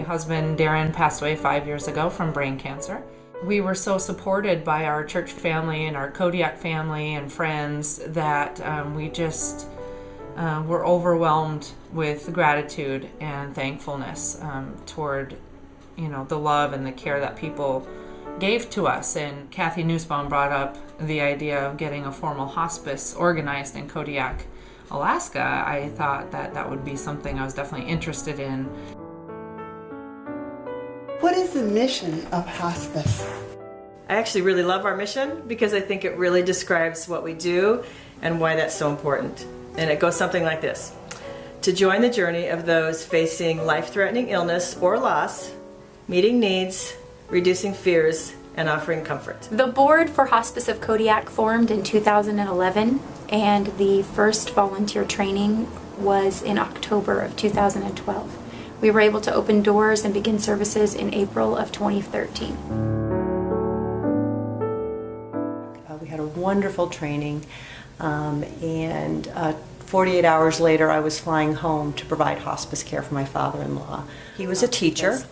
husband, Darren, passed away 5 years ago from brain cancer. We were so supported by our church family and our Kodiak family and friends that we just were overwhelmed with gratitude and thankfulness toward, the love and the care that people gave to us. And Kathy Nussbaum brought up the idea of getting a formal hospice organized in Kodiak, Alaska. I thought that would be something I was definitely interested in. What is the mission of hospice? I actually really love our mission because I think it really describes what we do and why that's so important. And it goes something like this: to join the journey of those facing life-threatening illness or loss, meeting needs, reducing fears, and offering comfort. The board for Hospice of Kodiak formed in 2011, and the first volunteer training was in October of 2012. We were able to open doors and begin services in April of 2013. We had a wonderful training, and 48 hours later I was flying home to provide hospice care for my father-in-law. He was a teacher.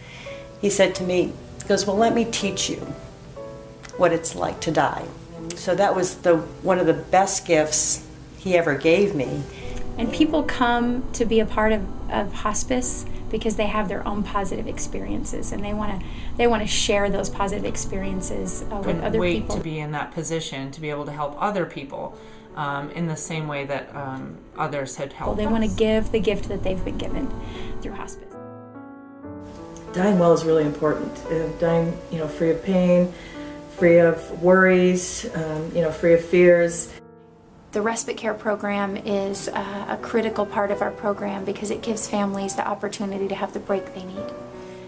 He said to me, he goes, "Well, let me teach you what it's like to die." So that was one of the best gifts he ever gave me. And people come to be a part of hospice because they have their own positive experiences, and they want to share those positive experiences with other people. Couldn't wait to be in that position to be able to help other people in the same way that others had helped. They want to give the gift that they've been given through hospice. Dying well is really important. Dying, free of pain, free of worries, free of fears. The respite care program is a critical part of our program because it gives families the opportunity to have the break they need.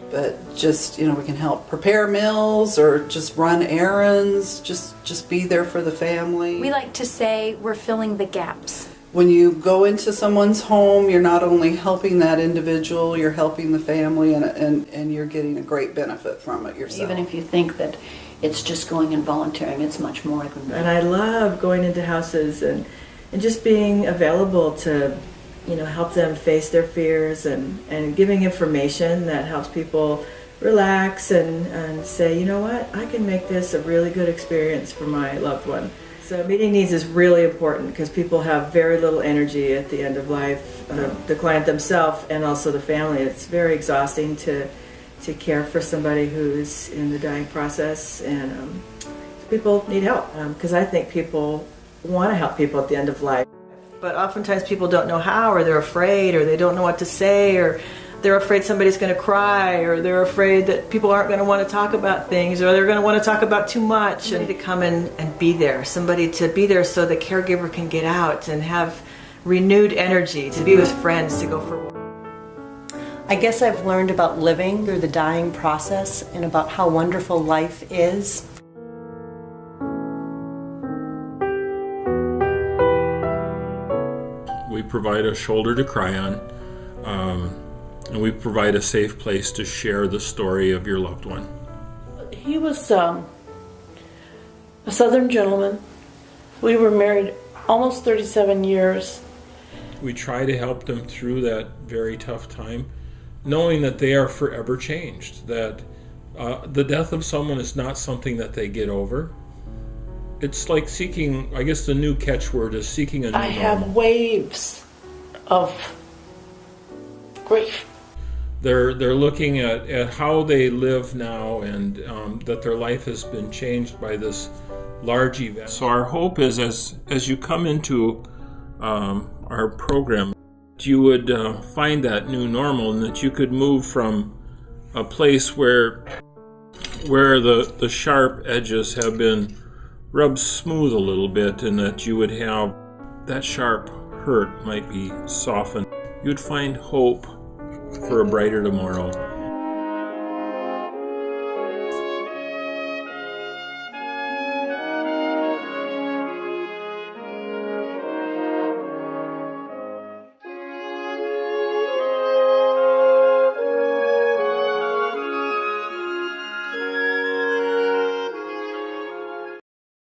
But just, we can help prepare meals or just run errands, just be there for the family. We like to say we're filling the gaps. When you go into someone's home, you're not only helping that individual, you're helping the family, and you're getting a great benefit from it yourself. Even if you think that it's just going and volunteering, it's much more than that. And I love going into houses and just being available to, help them face their fears and giving information that helps people relax and say, you know what, I can make this a really good experience for my loved one. So meeting needs is really important because people have very little energy at the end of life, the client themselves and also the family. It's very exhausting to care for somebody who's in the dying process, and people need help because I think people want to help people at the end of life. But oftentimes people don't know how, or they're afraid, or they don't know what to say, or they're afraid somebody's going to cry, or they're afraid that people aren't going to want to talk about things, or they're going to want to talk about too much. And to come in and be there, somebody to be there so the caregiver can get out and have renewed energy to be with friends, to go for a walk. I guess I've learned about living through the dying process and about how wonderful life is. We provide a shoulder to cry on, and we provide a safe place to share the story of your loved one. He was a Southern gentleman. We were married almost 37 years. We try to help them through that very tough time, knowing that they are forever changed, that the death of someone is not something that they get over. It's like seeking, I guess the new catchword is seeking a new normal. I have waves of grief. They're looking at how they live now, and that their life has been changed by this large event. So our hope is as you come into our program, you would find that new normal, and that you could move from a place where the sharp edges have been rubbed smooth a little bit, and that you would have that sharp hurt might be softened. You'd find hope for a brighter tomorrow.